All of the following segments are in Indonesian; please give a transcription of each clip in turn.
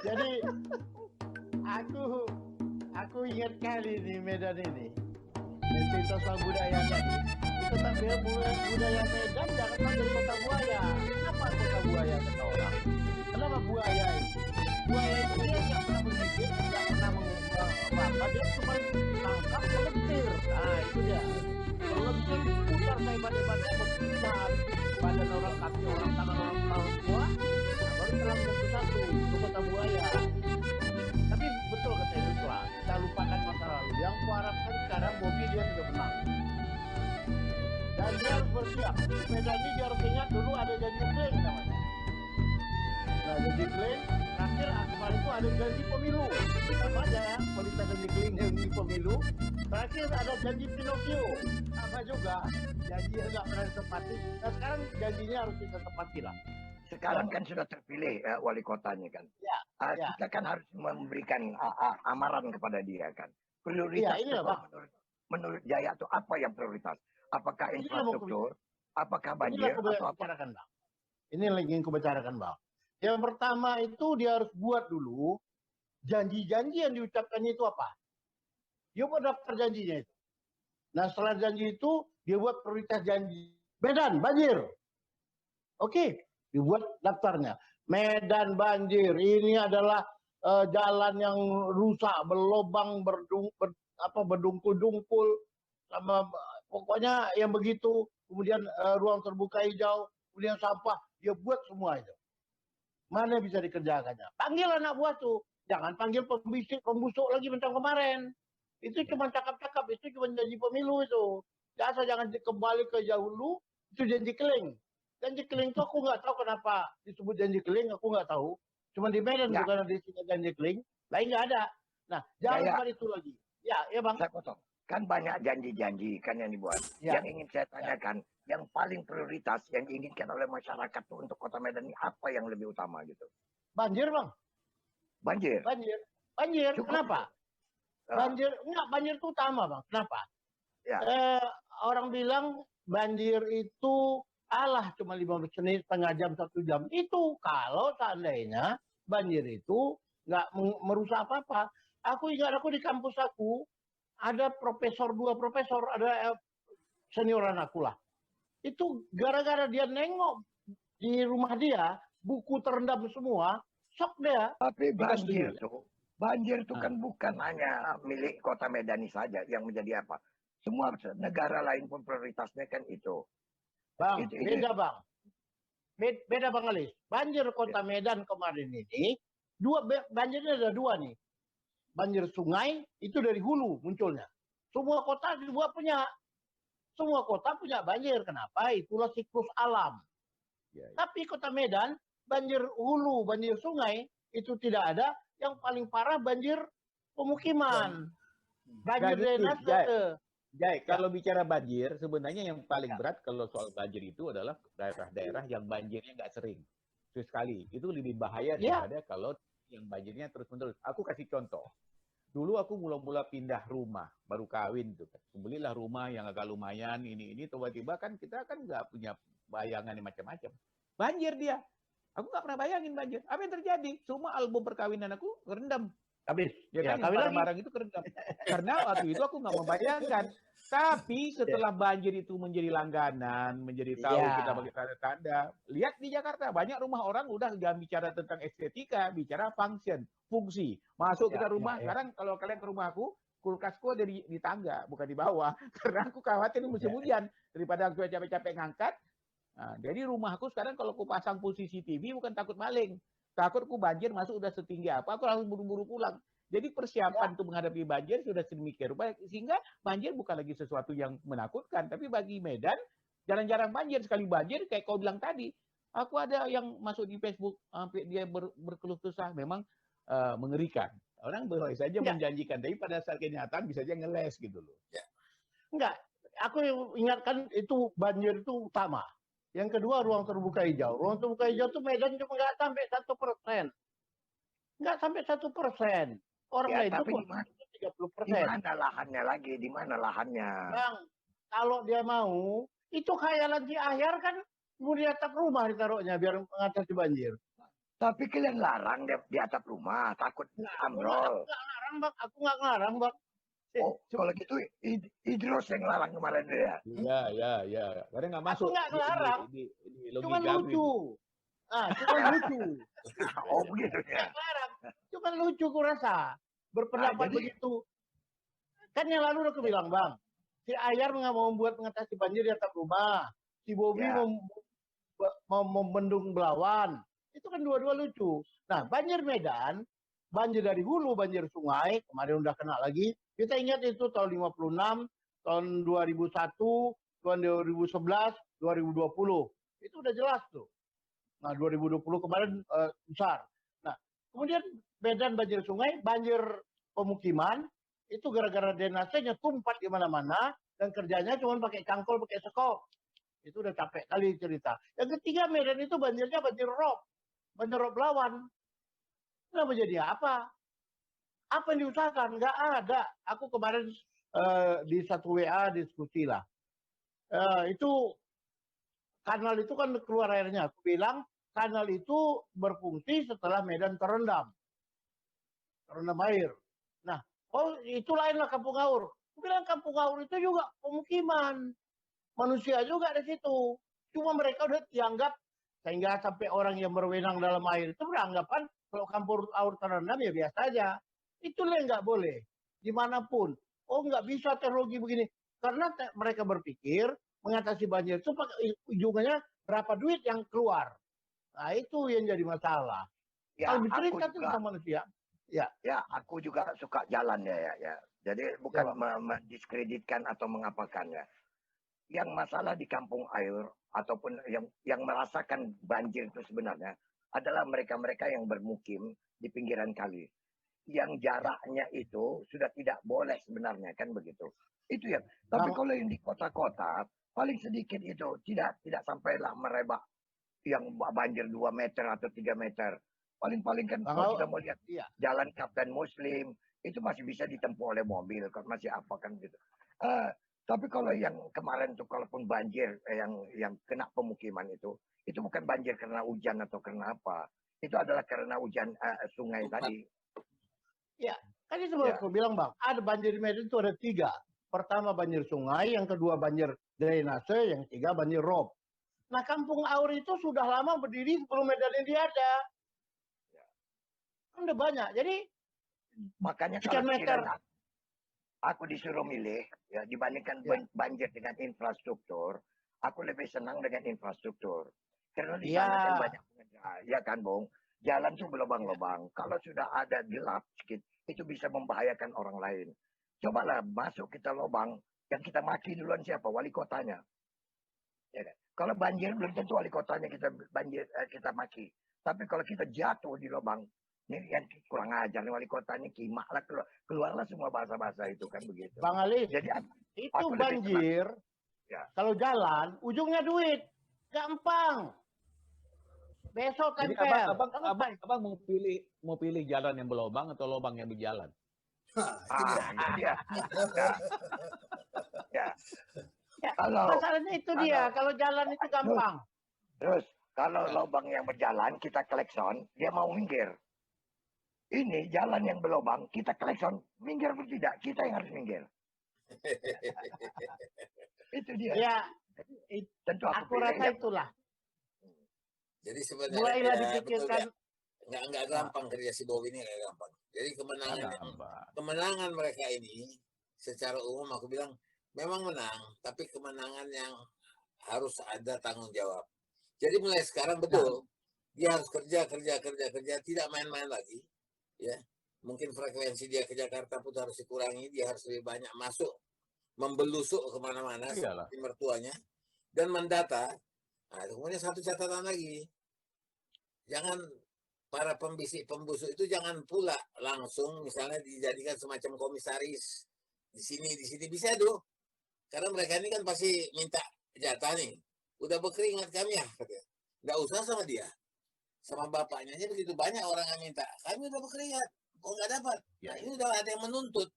Jadi aku ingat kali di Medan ini. Cerita soal budaya tadi. Itu tapi budaya Medan jangan panggil kota buaya. Kenapa kota buaya kata orang? Kenapa buaya itu? Buaya itu dia nggak pernah menggigit, nggak pernah apa-apa. Dia cuma tangkap melentir. Nah itu dia. Kalau bisa diputar hebat-hebatnya berputar badan orang, kaki orang, tangan orang tua, nah baru telang satu-satu itu kota buaya. Tapi betul kata itu lah, kita lupakan masa lalu. Yang kuharapkan sekarang Bobi dia sudah menang. Dan dia harus bersiap. Medan ini dia harus ingat dulu ada janji klaim namanya. Nah janji klaim, terakhir kemarin itu ada janji pemilu. Sama aja ya, politik janji klaim, janji pemilu. Terakhir ada janji Pinocchio. Sama juga, janji yang nggak pernah ditepati. Nah sekarang janjinya harus kita tepati lah. Sekarang kan sudah terpilih wali kotanya kan. Ya, kita kan harus memberikan amaran kepada dia kan. Prioritas ya, menurut Jaya itu apa yang prioritas? Apakah infrastruktur? Apakah banjir? Atau apa? Bang. Ini lagi yang kubicarakan Bang. Yang pertama itu dia harus buat dulu janji-janji yang diucapkannya itu apa. Dia buat daftar janjinya itu. Nah setelah janji itu dia buat prioritas janji. Medan banjir. Oke. Dibuat daftarnya. Medan banjir, ini adalah jalan yang rusak, berlobang, berdungkul-dungkul, sama pokoknya yang begitu. Kemudian ruang terbuka hijau, kemudian sampah, dia buat semua itu. Mana bisa dikerjakannya? Panggil anak buah tuh, jangan panggil pembusuk lagi macam kemarin. Itu cuma cakap-cakap, itu cuma janji pemilu itu. Jangan kembali ke dahulu, itu janji keling. Janji keling itu aku nggak tahu kenapa disebut janji keling, aku nggak tahu. Cuma di Medan bukan ada disebut janji keling, lain nggak ada. Nah, jangan lupa itu lagi. Ya Bang. Saya potong. Kan banyak janji-janji kan yang dibuat. Ya. Yang ingin saya tanyakan, yang paling prioritas yang diinginkan oleh masyarakat tuh untuk Kota Medan ini apa yang lebih utama gitu? Banjir Bang. Banjir. Kenapa? Banjir itu utama Bang. Kenapa? Ya. Orang bilang banjir itu cuma 15 menit, setengah jam, 1 jam. Itu kalau seandainya banjir itu nggak merusak apa-apa. Aku ingat di kampus aku, ada dua profesor, ada senioran aku lah. Itu gara-gara dia nengok di rumah dia, buku terendam semua, shock dia. Tapi banjir tuh kan bukan hanya milik Kota Medan saja yang menjadi apa. Semua negara lain pun prioritasnya kan itu. Bang, beda Bang. Beda Bang Alis. Banjir Kota Medan kemarin ini, banjirnya ada dua nih. Banjir sungai itu dari hulu munculnya. Semua kota punya banjir. Kenapa? Itulah siklus alam. Tapi Kota Medan, banjir hulu, banjir sungai itu tidak ada. Yang paling parah banjir pemukiman. Banjir drainase. Jai, kalau bicara banjir, sebenarnya yang paling berat kalau soal banjir itu adalah daerah-daerah yang banjirnya nggak sering. Sekali, itu lebih bahaya daripada kalau yang banjirnya terus-menerus. Aku kasih contoh. Dulu aku mula-mula pindah rumah, baru kawin tuh. Belilah rumah yang agak lumayan, ini tiba-tiba kan kita kan nggak punya bayangan yang macam-macam. Banjir dia. Aku nggak pernah bayangin banjir. Apa yang terjadi? Semua album perkawinan aku kerendam. Habis. Ya kan, barang-barang itu kerendam. Karena waktu itu aku nggak membayangkan. Tapi setelah banjir itu menjadi langganan, menjadi tahu kita bagi tanda-tanda. Lihat di Jakarta, banyak rumah orang udah jangan bicara tentang estetika, bicara fungsi. Masuk kita rumah, sekarang kalau kalian ke rumah aku, kulkasku ada di tangga, bukan di bawah. Karena aku khawatir musim hujan. Daripada aku capek-capek ngangkat. Nah, jadi rumahku sekarang kalau aku pasang posisi TV bukan takut maling. Takut aku banjir masuk udah setinggi apa, aku langsung buru-buru pulang. Jadi persiapan untuk menghadapi banjir sudah sedemikian rupa, sehingga banjir bukan lagi sesuatu yang menakutkan. Tapi bagi Medan, jarang-jarang banjir. Sekali banjir, kayak kau bilang tadi, aku ada yang masuk di Facebook, sampai dia berkeluh kesah, memang mengerikan. Orang boleh saja menjanjikan, tapi pada saat kenyataan bisa saja ngeles gitu loh. Enggak, aku ingatkan itu banjir itu utama. Yang kedua ruang terbuka hijau. Ruang terbuka hijau itu Medan cuma nggak sampai 1%. Nggak sampai 1%. Orang lain itu 30%. Di mana lahannya lagi? Di mana lahannya? Bang, kalau dia mau, itu khayalan si Ahyar kan mau di atap rumah ditaruhnya biar mengatasi banjir. Tapi kalian larang di atap rumah, takut ambrol. Aku nggak ngelarang, Bang. Oh, kalau gitu Idros yang larang kemarin ya. Iya. Karena nggak masuk. Aku nggak ngelarang. Cuman lucu. Cuman lucu. Oh, begitu ya. Nggak ngelarang. Cuman lucu kurasa. Berpendapat begitu. Kan yang lalu udah aku bilang, Bang. Si Ayar nggak mau mengatasi banjir di atap rumah. Si Bobi mau membendung Belawan. Itu kan dua-dua lucu. Nah, banjir Medan, banjir dari hulu, banjir sungai, kemarin udah kena lagi. Kita ingat itu tahun 56, tahun 2001, tahun 2011, 2020. Itu udah jelas tuh. Nah, 2020 kemarin besar. Nah, kemudian Medan banjir sungai, banjir pemukiman, itu gara-gara drainasenya tumpat di mana-mana, dan kerjanya cuma pakai cangkul, pakai sekop. Itu udah capek kali cerita. Yang ketiga, Medan itu banjirnya banjir rob. Banjir rob Belawan. Kenapa jadi apa? Apa yang diusahakan? Nggak ada. Aku kemarin di satu WA diskusi lah. Itu kanal itu kan keluar airnya. Aku bilang kanal itu berfungsi setelah Medan terendam air. Nah, itu lainlah Kampung Aur. Aku bilang Kampung Aur itu juga pemukiman. Manusia juga di situ. Cuma mereka udah dianggap, sehingga sampai orang yang berwenang dalam air itu beranggapan kalau Kampung Aur terendam ya biasa aja. Itulah yang nggak boleh. Dimanapun. Oh, nggak bisa teknologi begini. Karena mereka berpikir mengatasi banjir itu ujungnya berapa duit yang keluar. Nah, itu yang jadi masalah. Ya, kalau bercerita tentang manusia. Ya, aku juga suka jalan ya. Jadi bukan mendiskreditkan atau mengapakan ya. Yang masalah di kampung air ataupun yang merasakan banjir itu sebenarnya adalah mereka-mereka yang bermukim di pinggiran kali. Yang jaraknya itu sudah tidak boleh sebenarnya, kan begitu. Itu ya. Tapi kalau yang di kota-kota paling sedikit itu tidak sampailah merebak yang banjir 2 meter atau 3 meter. Paling-paling kan kalau kita mau lihat jalan Kapten Muslim itu masih bisa ditempuh oleh mobil, masih apa kan gitu. Tapi kalau yang kemarin tuh kalaupun banjir yang kena pemukiman itu bukan banjir karena hujan atau karena apa. Itu adalah karena hujan sungai tadi. Ya, kan itu aku bilang, Bang. Ada banjir di Medan itu ada 3. Pertama banjir sungai, yang kedua banjir drainase, yang ketiga banjir rob. Nah, Kampung Aur itu sudah lama berdiri sebelum Medan ini ada. Kan udah banyak. Jadi makanya kalau meter aku disuruh milih ya dibandingkan banjir dengan infrastruktur, aku lebih senang dengan infrastruktur. Karena di sana kan banyak pengendara, ya kan, Bung? Jalan tuh berlubang-lubang. Kalau sudah ada gelap sedikit, itu bisa membahayakan orang lain. Cobalah masuk kita lubang, yang kita maki duluan siapa? Wali kotanya. Ya kan? Kalau banjir belum tentu wali kotanya kita maki. Tapi kalau kita jatuh di lubang, ini yang kurang ajar nih wali kotanya, kimah lah, keluarlah semua bahasa-bahasa itu kan begitu. Bang Ali, jadi itu banjir, kalau jalan, ujungnya duit. Gampang. Besok tempel. Jadi abang mau pilih jalan yang berlubang atau lubang yang berjalan? Iya. Masalahnya itu dia. Kalau jalan itu gampang. Terus kalau lubang yang berjalan kita klekson, dia mau minggir. Ini jalan yang berlubang, kita klekson, minggir atau tidak, kita yang harus minggir. Itu dia. Ya, tentu aku rasa itulah. Jadi sebenarnya mulailah dipikirkan. Nggak gampang kerja si Bobi ini, nggak gampang. Jadi kemenangan mereka ini secara umum aku bilang memang menang, tapi kemenangan yang harus ada tanggung jawab. Jadi mulai sekarang betul dia harus kerja, tidak main-main lagi. Ya, mungkin frekuensi dia ke Jakarta pun harus dikurangi, dia harus lebih banyak masuk, membelusuk kemana-mana seperti mertuanya dan mendata. Nah, kemudian satu catatan lagi, jangan para pembusuk itu jangan pula langsung misalnya dijadikan semacam komisaris di sini bisa tuh, karena mereka ini kan pasti minta jatah nih, udah berkeringat kami ya, katanya. Nggak usah sama dia, sama bapaknya aja begitu banyak orang yang minta, kami udah berkeringat, kok nggak dapat. Nah ini udah ada yang menuntut.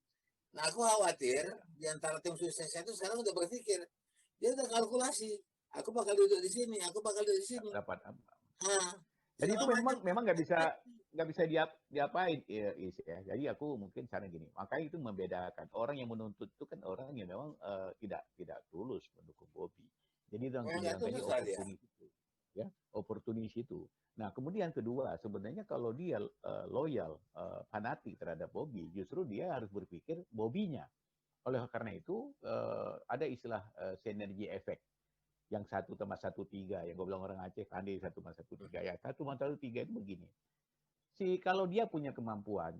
Nah aku khawatir di antara tim suksesnya itu sekarang udah berpikir, dia udah kalkulasi. Aku bakal duduk di sini, aku bakal duduk di sini. Dapat apa? Jadi itu segala memang nggak bisa diapain ya, ya. Jadi aku mungkin cara gini, makanya itu membedakan orang yang menuntut itu kan orang yang memang tidak tulus mendukung Bobby. Jadi itu yang aku bilang tadi oportunis itu, ya oportunis itu. Nah kemudian kedua sebenarnya kalau dia loyal fanatik terhadap Bobby, justru dia harus berpikir Bobby-nya. Oleh karena itu ada istilah sinergi efek. Yang 1+1=3 yang gue bilang orang Aceh pandai 1+1=3 ya 1+1=3 itu begini. Kalau dia punya kemampuan,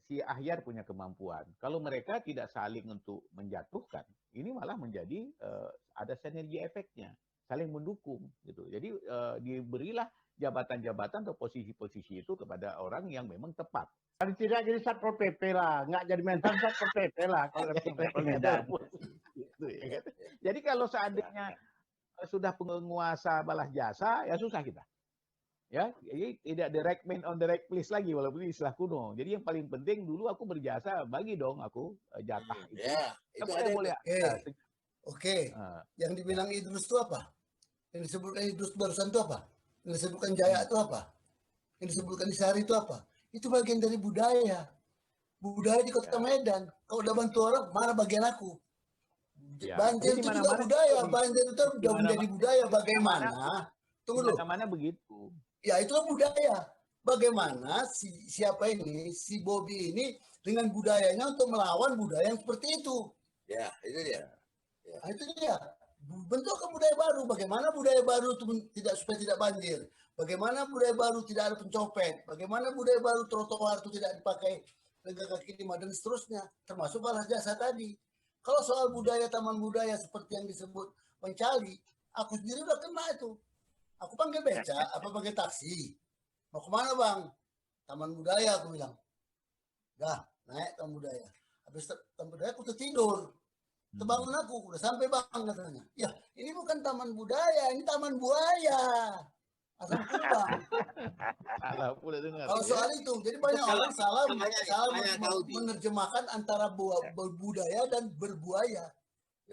si Ahyar punya kemampuan, kalau mereka tidak saling untuk menjatuhkan, ini malah menjadi ada sinergi efeknya, saling mendukung gitu. Jadi diberilah jabatan-jabatan atau posisi-posisi itu kepada orang yang memang tepat. Paling tidak jadi Satpol PP lah, nggak jadi mentan Satpol PP lah kalau level Medan. Gitu, ya kan? Jadi kalau seandainya sudah penguasa balas jasa, ya susah kita. Ya, jadi tidak direct man on the right place lagi, walaupun ini istilah kuno. Jadi yang paling penting dulu aku berjasa, bagi dong aku jatah itu. Ya, itu ada boleh. Oke. Yang dibilang Idrus itu apa? Yang disebutkan Idrus barusan itu apa? Yang disebutkan Jaya itu apa? Yang disebutkan Isari itu apa? Itu bagian dari budaya. Budaya di Kota Medan. Kalau udah bantu orang, mana bagian aku? Ya, banjir itu juga budaya, banjir itu sudah menjadi budaya. Bagaimana? Tunggu dulu. Mana begitu? Ya itulah budaya. Bagaimana siapa ini, si Bobby ini dengan budayanya untuk melawan budaya yang seperti itu. Ya, itu dia. Ya. Itu dia. Bentuk budaya baru. Bagaimana budaya baru itu supaya tidak banjir. Bagaimana budaya baru tidak ada pencopet. Bagaimana budaya baru trotoar itu tidak dipakai tegak kaki lima dan seterusnya. Termasuk balas jasa tadi. Kalau soal budaya, taman budaya seperti yang disebut Mencali, aku sendiri udah kena itu. Aku panggil beca, panggil taksi. Mau kemana bang? Taman budaya, aku bilang. Dah, naik taman budaya. Habis taman budaya aku tertidur. Terbangun aku, udah sampai bang katanya. Ya, ini bukan taman budaya, ini taman buaya. Asal bang. Kalau soal itu, jadi banyak orang salah menerjemahkan antara budaya dan berbuaya.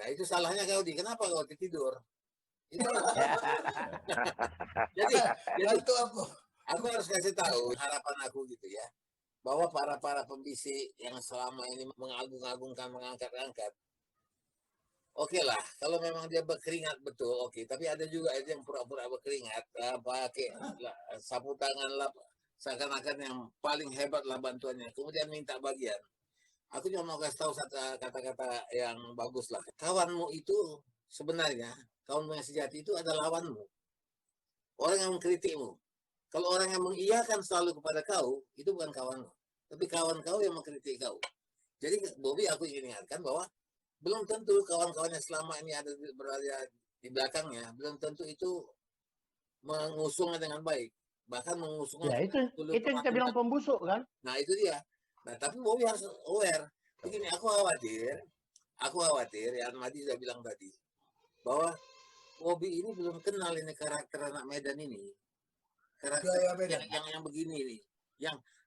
Nah itu salahnya kau kenapa kau tidur? Itu jadi itu aku harus kasih tahu harapan aku gitu ya, bahwa para pembisik yang selama ini mengagung-agungkan, mengangkat-angkat, oke lah, kalau memang dia berkeringat betul, oke. Tapi ada juga yang pura-pura berkeringat, pakai sapu tangan lah, seakan-akan yang paling hebat lah bantuannya. Kemudian minta bagian. Aku cuma mau kasih tahu kata-kata yang bagus lah. Kawanmu itu sebenarnya, kawanmu yang sejati itu adalah lawanmu. Orang yang mengkritikmu. Kalau orang yang mengiyakan selalu kepada kau, itu bukan kawanmu. Tapi kawan kau yang mengkritik kau. Jadi Bobby aku ingin ingatkan bahwa belum tentu kawan-kawannya selama ini berada di belakangnya, belum tentu itu mengusungnya dengan baik. Bahkan mengusungnya. Ya itu kita bilang pembusuk kan? Nah itu dia. Nah tapi Bobby harus aware. Begini, aku khawatir, ya Madi sudah bilang tadi, bahwa Bobby ini belum kenal ini karakter anak Medan ini. Karakter yang begini nih.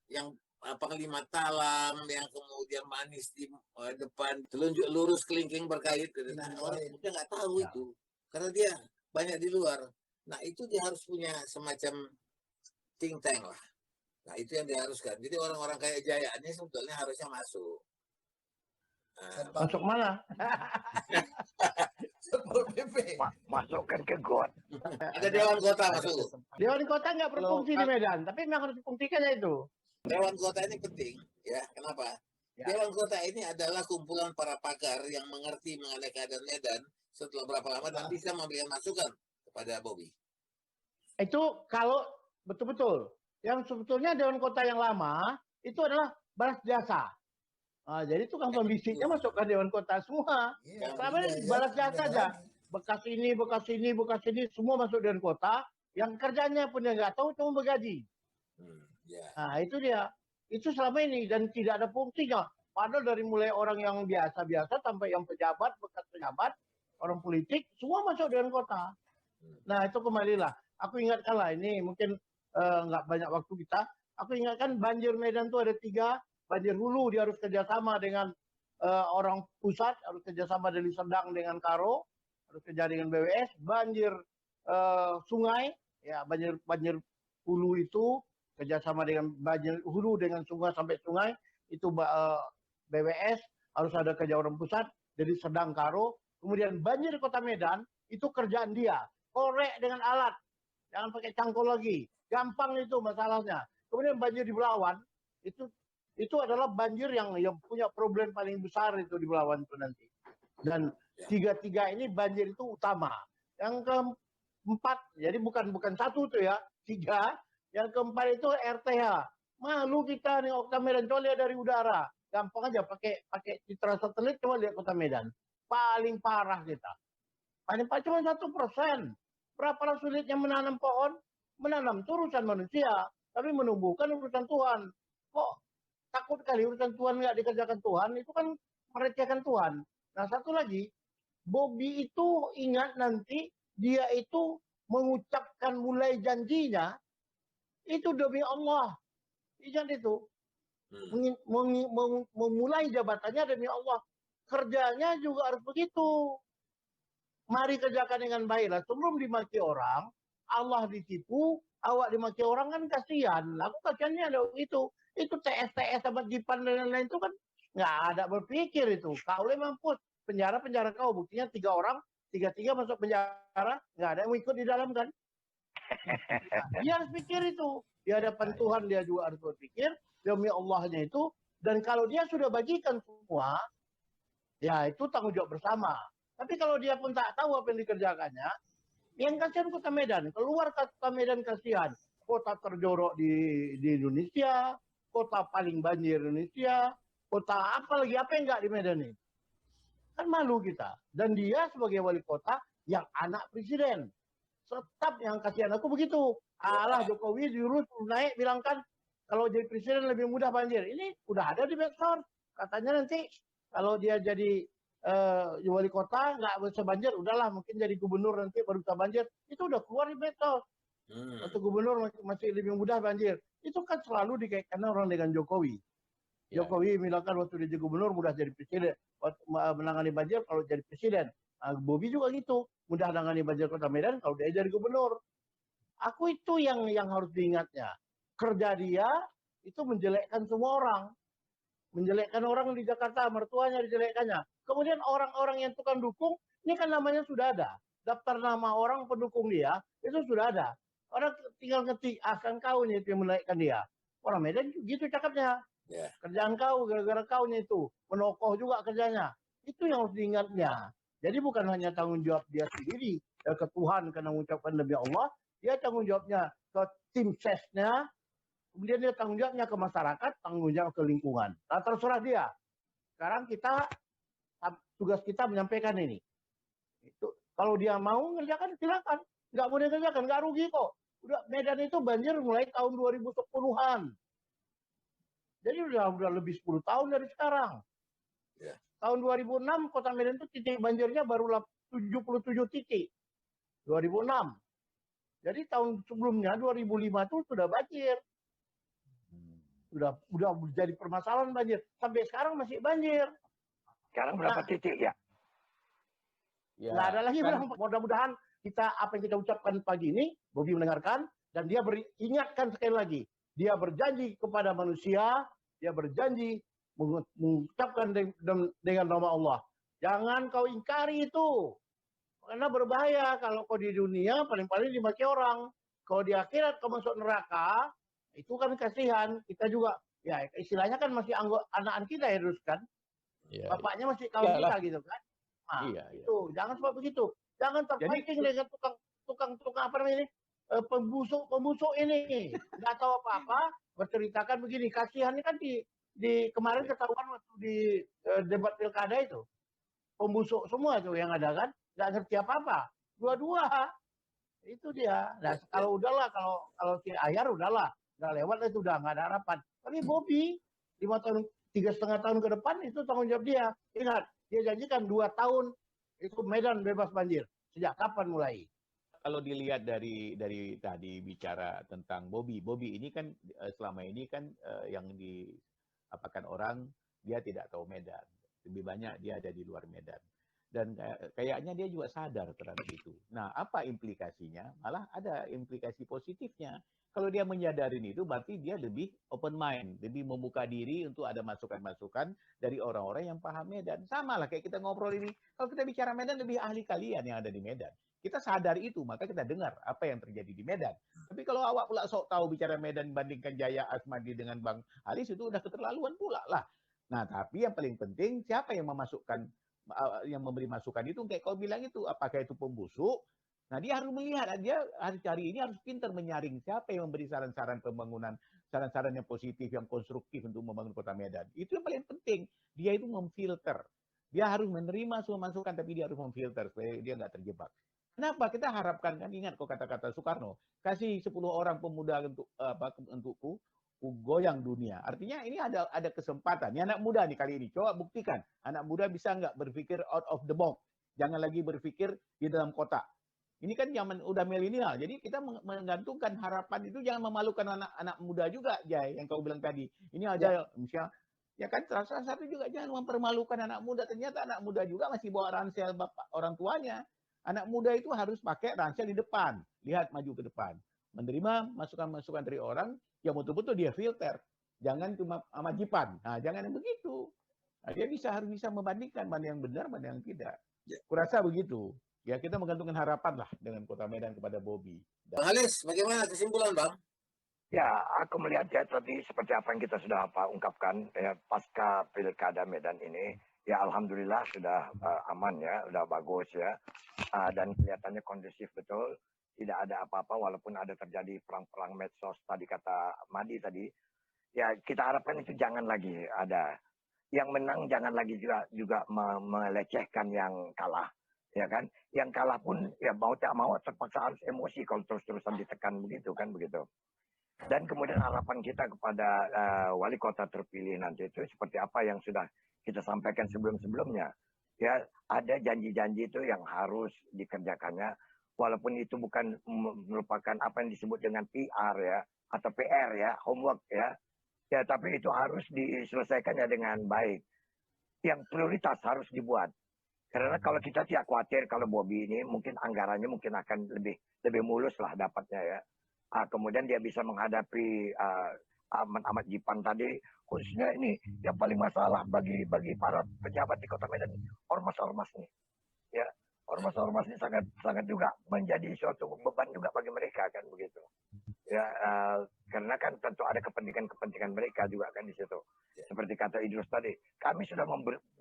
Yang Panglima Talam yang kemudian manis di depan, telunjuk lurus kelingking berkait. Nah, orang dia nggak tahu itu karena dia banyak di luar. Nah itu dia harus punya semacam think tank lah. Nah itu yang diharuskan. Jadi orang-orang kayak Jaya ini sebetulnya harusnya masuk. Nah, masuk mana? Masukkan ke got. Ada Dewan Kota masuk. Dewan Kota nggak berfungsi di Medan, tapi memang harus difungsikan itu. Dewan Kota ini penting, ya. Kenapa? Ya. Dewan Kota ini adalah kumpulan para pakar yang mengerti mengenai keadaan Medan setelah berapa lama dan bisa memberikan masukan kepada Bobby. Itu kalau betul-betul. Yang sebetulnya Dewan Kota yang lama itu adalah balas jasa. Jadi tukang pembisiknya masuk ke Dewan Kota semua. Selama ini balas jasa aja. Bekas ini, semua masuk Dewan Kota. Yang kerjanya pun dia nggak tahu, cuma bergaji. Nah itu dia. Itu selama ini dan tidak ada fungsinya. Padahal dari mulai orang yang biasa-biasa sampai yang pejabat, bekas pejabat, orang politik, semua masuk Dewan Kota. Nah itu kembalilah. Aku ingatkanlah ini mungkin nggak banyak waktu kita. Aku ingatkan banjir Medan itu ada 3. Banjir hulu dia harus kerjasama dengan orang pusat, harus kerjasama dari Serdang dengan Karo, harus kerja dengan BWS. Banjir sungai, ya banjir hulu itu kerjasama dengan banjir hulu dengan sungai sampai sungai itu BWS harus ada kerja orang pusat, jadi sedang karo. Kemudian banjir di Kota Medan itu kerjaan dia, korek dengan alat, jangan pakai cangkul lagi, gampang itu masalahnya. Kemudian banjir di Belawan itu adalah banjir yang punya problem paling besar itu di Belawan itu nanti. Dan tiga-tiga ini banjir itu utama. Yang keempat, jadi bukan satu tuh ya, 3. Yang keempat itu RTH. Malu kita nih Kota Medan, coba lihat dari udara. Gampang aja pakai citra satelit, coba lihat Kota Medan. Paling parah kita. Paling parah cuma 1%. Berapa sulitnya menanam pohon? Menanam itu urusan manusia, tapi menumbuhkan urusan Tuhan. Kok takut kali urusan Tuhan nggak dikerjakan Tuhan? Itu kan merecehkan Tuhan. Nah satu lagi, Bobby itu ingat nanti dia itu mengucapkan mulai janjinya itu demi Allah. Ingat itu. Memulai jabatannya demi Allah. Kerjanya juga harus begitu. Mari kerjakan dengan baiklah. Sebelum dimaki orang, Allah ditipu, awak dimaki orang kan kasihan. Aku kasihannya ada itu. Itu TS sama Jipan dan lain-lain itu kan nggak ada berpikir itu. Kau mampus. Penjara kau. Buktinya 3 orang, 3 masuk penjara. Nggak ada yang ikut di dalam kan. Dia harus pikir itu. Di hadapan Tuhan dia juga harus berpikir. Demi Allahnya itu. Dan kalau dia sudah bagikan semua, ya itu tanggung jawab bersama. Tapi kalau dia pun tak tahu apa yang dikerjakannya, yang kasihan Kota Medan. Keluar Kota Medan kasihan. Kota terjorok di Indonesia, kota paling banjir Indonesia, kota apa lagi, apa yang enggak di Medan ini. Kan malu kita. Dan dia sebagai wali kota yang anak presiden. Tetap yang kasihan aku begitu. Alah Jokowi diurus naik bilang kan, kalau jadi presiden lebih mudah banjir. Ini udah ada di medsos. Katanya nanti kalau dia jadi wali kota nggak bisa banjir, udahlah mungkin jadi gubernur nanti baru bisa banjir. Itu udah keluar di medsos. Atau gubernur masih lebih mudah banjir. Itu kan selalu dikaitkan orang dengan Jokowi. Jokowi bilang kan waktu dia jadi gubernur mudah jadi presiden, menangani banjir kalau jadi presiden. Bobby juga gitu, mudah menangani banjir Kota Medan kalau dia jadi gubernur. Aku itu yang harus diingatnya. Kerja dia itu menjelekkan semua orang. Menjelekkan orang di Jakarta, mertuanya dijelekkannya. Kemudian orang-orang yang tukang dukung, ini kan namanya sudah ada. Daftar nama orang pendukung dia, itu sudah ada. Orang tinggal ngetik, kan kau nih yang menaikkan dia. Orang Medan gitu cakapnya. Kerjaan kau, gara-gara kau nih itu. Menokoh juga kerjanya. Itu yang harus diingatnya. Jadi bukan hanya tanggung jawab dia sendiri, ke Tuhan karena mengucapkan demi Allah, dia tanggung jawabnya ke tim sesnya, kemudian dia tanggung jawabnya ke masyarakat, tanggung jawab ke lingkungan. Nah, terserah dia. Sekarang tugas kita menyampaikan ini. Itu kalau dia mau ngerjakan silakan. Nggak mau dikerjakan, nggak rugi kok. Udah Medan itu banjir mulai tahun 2010-an. Jadi udah lebih 10 tahun dari sekarang. Tahun 2006 Kota Medan itu titik banjirnya baru 77 titik. 2006. Jadi tahun sebelumnya 2005 itu sudah banjir. Udah jadi permasalahan banjir. Sampai sekarang masih banjir. Sekarang berapa titik ya? Nggak ada lagi. Mudah-mudahan apa yang kita ucapkan pagi ini, Bobby mendengarkan, dan dia ingatkan sekali lagi. Dia berjanji kepada manusia, dia berjanji mengucapkan dengan nama Allah. Jangan kau ingkari itu. Karena berbahaya kalau kau di dunia paling-paling dimaki orang. Kalau di akhirat kau masuk neraka, itu kan kasihan. Kita juga, ya istilahnya kan masih anak kita ya terus kan. Bapaknya masih kawan kita gitu kan. Nah, itu jangan sebab begitu. Jangan terpancing dengan tukang apa namanya ini, pembusuk ini. Nggak tahu apa-apa, berceritakan begini. Kasihan ini kan di kemarin ketahuan waktu di debat pilkada itu. Pembusuk semua itu yang ada kan. Nggak ngerti apa-apa. Dua-dua. Itu dia. Nah, kalau udahlah, kalau si Ahyar udahlah. Udah lewat itu udah nggak ada harapan. Tapi Bobby 3,5 tahun ke depan itu tanggung jawab dia. Ingat, dia janjikan 2 tahun itu Medan bebas banjir. Sejak kapan mulai? Kalau dilihat dari tadi bicara tentang Bobby ini kan selama ini kan yang diapakan orang dia tidak tahu Medan. Lebih banyak dia ada di luar Medan. Dan kayaknya dia juga sadar terhadap itu. Nah, apa implikasinya? Malah ada implikasi positifnya. Kalau dia menyadarin itu, berarti dia lebih open mind, lebih membuka diri untuk ada masukan-masukan dari orang-orang yang paham Medan. Sama lah kayak kita ngobrol ini. Kalau kita bicara Medan, lebih ahli kalian yang ada di Medan. Kita sadar itu, maka kita dengar apa yang terjadi di Medan. Tapi kalau awak pula sok tahu bicara Medan bandingkan Jaya Asmadi dengan Bang Alis, itu udah keterlaluan pula lah. Nah, tapi yang paling penting, siapa yang memasukkan, yang memberi masukan itu, kayak kau bilang itu, apakah itu pembusuk? Nah, dia harus melihat, dia hari ini harus pintar menyaring siapa yang memberi saran-saran pembangunan, saran-saran yang positif, yang konstruktif untuk membangun kota Medan. Itu yang paling penting. Dia itu memfilter. Dia harus menerima semua masukan, tapi dia harus memfilter supaya dia nggak terjebak. Kenapa? Kita harapkan, kan ingat kok kata-kata Soekarno, kasih 10 orang pemuda untukku, goyang dunia. Artinya ini ada kesempatan. Ini anak muda nih kali ini. Coba buktikan. Anak muda bisa nggak berpikir out of the box. Jangan lagi berpikir di dalam kotak. Ini kan zaman udah milenial. Jadi kita menggantungkan harapan itu jangan memalukan anak-anak muda juga, Jai, yang kau bilang tadi. Ini aja misalnya, ya kan salah satu juga jangan mempermalukan anak muda. Ternyata anak muda juga masih bawa ransel bapak orang tuanya. Anak muda itu harus pakai ransel di depan. Lihat maju ke depan. Menerima masukan-masukan dari orang yang betul-betul dia filter. Jangan cuma majipan. Nah, jangan yang begitu. Nah, dia harus bisa membandingkan mana yang benar, mana yang tidak. Kurasa begitu. Ya, kita menggantungkan harapan lah dengan Kota Medan kepada Bobby. Bang Alis, bagaimana kesimpulan, Bang? Ya, aku melihat ya tadi seperti apa yang kita sudah ungkapkan ya, pasca pilkada Medan ini, ya alhamdulillah sudah aman ya, sudah bagus ya, dan kelihatannya kondusif betul, tidak ada apa-apa walaupun ada terjadi perang-perang medsos tadi kata Madi tadi, ya kita harapkan itu jangan lagi ada, yang menang jangan lagi juga melecehkan yang kalah. Ya kan, yang kalah pun ya mau tak mau terpaksa harus emosi kalau terus-terusan ditekan begitu kan begitu. Dan kemudian harapan kita kepada wali kota terpilih nanti itu seperti apa yang sudah kita sampaikan sebelum-sebelumnya. Ya ada janji-janji itu yang harus dikerjakannya, walaupun itu bukan merupakan apa yang disebut dengan PR ya atau PR ya, homework ya. Ya tapi itu harus diselesaikannya dengan baik. Yang prioritas harus dibuat. Karena kalau kita tidak khawatir kalau Bobby ini mungkin anggarannya mungkin akan lebih mulus lah dapatnya ya. Kemudian dia bisa menghadapi Ahmad Jipan tadi, khususnya ini yang paling masalah bagi para pejabat di Kota Medan, ormas-ormas ini. Ya, ormas-ormas ini sangat juga menjadi suatu beban juga bagi mereka kan begitu. Ya, karena kan tentu ada kepentingan mereka juga kan di situ. Seperti kata Idrus tadi, kami sudah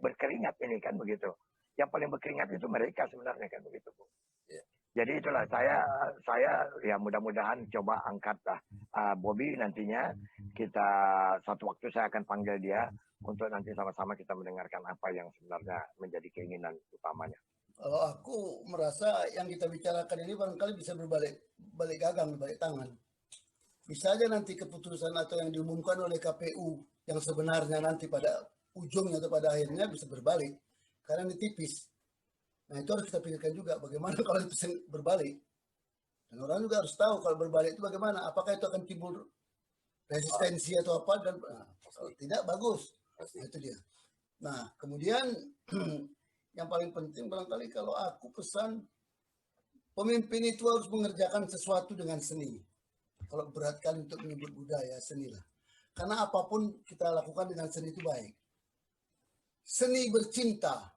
berkeringat ini kan begitu. Yang paling berkeringat itu mereka sebenarnya kan begitu, Bu. Ya. Jadi itulah saya ya mudah-mudahan coba angkatlah Bobby nantinya, kita satu waktu saya akan panggil dia untuk nanti sama-sama kita mendengarkan apa yang sebenarnya menjadi keinginan utamanya. Kalau aku merasa yang kita bicarakan ini barangkali bisa balik gagang, balik tangan. Bisa aja nanti keputusan atau yang diumumkan oleh KPU yang sebenarnya nanti pada ujungnya atau pada akhirnya bisa berbalik. Karena ini tipis. Nah itu harus kita pikirkan juga bagaimana kalau itu berbalik. Dan orang juga harus tahu kalau berbalik itu bagaimana. Apakah itu akan timbul resistensi atau apa. Dan kalau tidak, bagus. Nah, itu dia. Nah kemudian yang paling penting barangkali kalau aku pesan, pemimpin itu harus mengerjakan sesuatu dengan seni. Kalau berat kali untuk menyebut budaya, seni lah. Karena apapun kita lakukan dengan seni itu baik. Seni bercinta,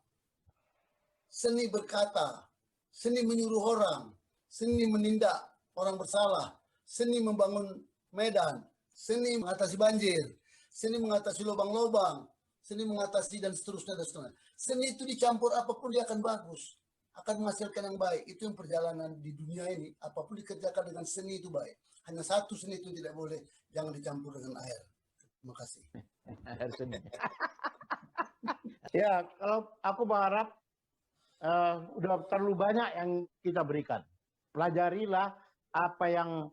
seni berkata, seni menyuruh orang, seni menindak orang bersalah, seni membangun Medan, seni mengatasi banjir, seni mengatasi lubang-lubang, seni mengatasi dan seterusnya dan seterusnya. Seni itu dicampur apapun dia akan bagus, akan menghasilkan yang baik. Itu yang perjalanan di dunia ini, apapun dikerjakan dengan seni itu baik. Hanya satu seni itu tidak boleh, jangan dicampur dengan air. Terima kasih. Air seni. Ya, kalau aku berharap udah terlalu banyak yang kita berikan. Pelajarilah apa yang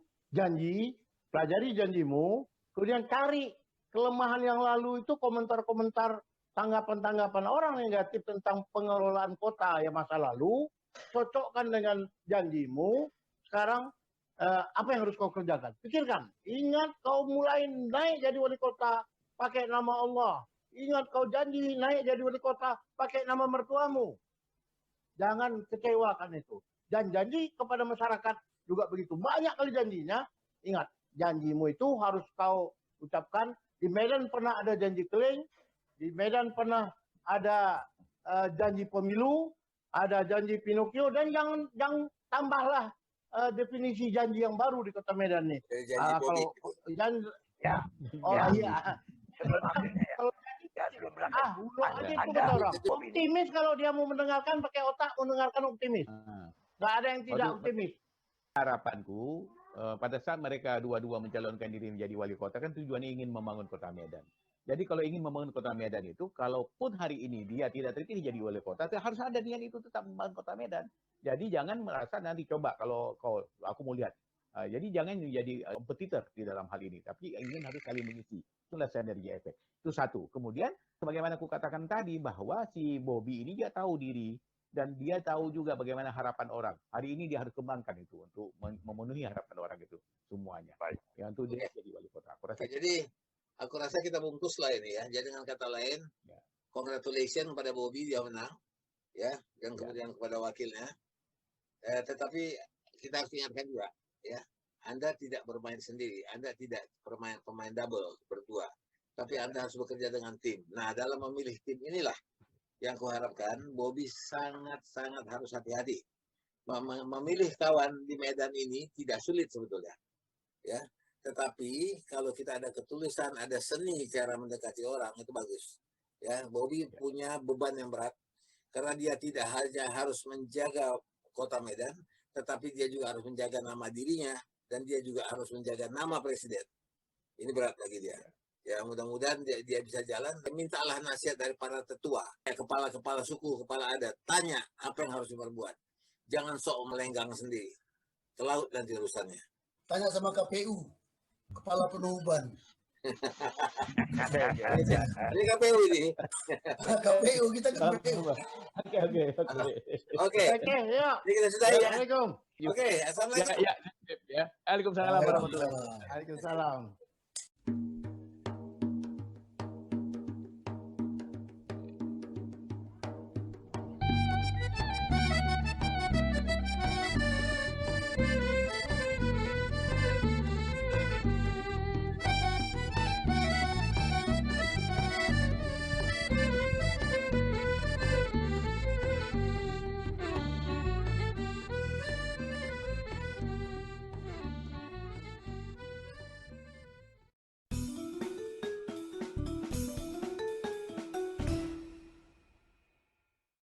pelajari janjimu, kemudian cari kelemahan yang lalu itu komentar-komentar, tanggapan-tanggapan orang negatif tentang pengelolaan kota yang masa lalu, cocokkan dengan janjimu. Sekarang apa yang harus kau kerjakan? Pikirkan. Ingat kau mulai naik jadi wali kota pakai nama Allah. Ingat kau janji naik jadi wali kota pakai nama mertuamu. Jangan kecewakan itu. Dan janji kepada masyarakat juga begitu. Banyak kali janjinya. Ingat, janjimu itu harus kau ucapkan. Di Medan pernah ada janji keling. Di Medan pernah ada janji pemilu. Ada janji Pinocchio. Dan jangan tambahlah definisi janji yang baru di Kota Medan nih. Janji Kalau janji, Ya. oh Ya. iya. Sebelum akhirnya ya. Kalau Ya, sebelum berakhir. ulo aja itu Anda kata orang. tutup ini. Optimis kalau dia mau mendengarkan pakai otak, mendengarkan optimis. Ah. Nggak ada yang tidak Waktu- optimis. Harapanku pada saat mereka dua-dua mencalonkan diri menjadi wali kota kan tujuannya ingin membangun kota Medan. Jadi kalau ingin membangun kota Medan itu, kalaupun hari ini dia tidak terpilih jadi wali kota, harus ada niat itu tetap membangun kota Medan. Jadi jangan merasa nanti coba kalau aku mau lihat. Jadi jangan menjadi kompetitor di dalam hal ini, tapi ingin harus saling mengisi. Itulah sinergi efek. Itu satu. Kemudian, sebagaimana aku katakan tadi bahwa si Bobby ini dia tahu diri dan dia tahu juga bagaimana harapan orang. Hari ini dia harus kembangkan itu untuk memenuhi harapan orang itu semuanya. Baik. Ya, untuk dia jadi wali kota. Jadi aku rasa kita bungkus lah ini ya. Jadi dengan kata lain, Ya. congratulations kepada Bobby dia menang, ya, dan kemudian kepada wakilnya. Tetapi kita harus ingatkan juga, ya, Anda tidak bermain sendiri, Anda tidak pemain double berdua, tapi Anda harus bekerja dengan tim. Nah, dalam memilih tim inilah yang kuharapkan Bobby sangat-sangat harus hati-hati. Memilih kawan di Medan ini tidak sulit sebetulnya, ya. Tetapi kalau kita ada ketulusan, ada seni cara mendekati orang itu bagus. Ya, Bobby punya beban yang berat karena dia tidak hanya harus menjaga kota Medan, tetapi dia juga harus menjaga nama dirinya dan dia juga harus menjaga nama presiden. Ini berat bagi dia. Ya, mudah-mudahan dia bisa jalan. Mintalah nasihat dari para tetua, kepala-kepala suku, kepala adat. Tanya apa yang harus diperbuat. Jangan sok melenggang sendiri. Ke laut dan urusannya. Tanya sama KPU, kepala penuban. Ini KPU ini. KPU kita KPU. Oke. Oke. Oke, yuk. Ini kita sudah ya. Assalamualaikum. Oke, assalamualaikum. Ya. Waalaikumsalam warahmatullahi wabarakatuh. Waalaikumsalam.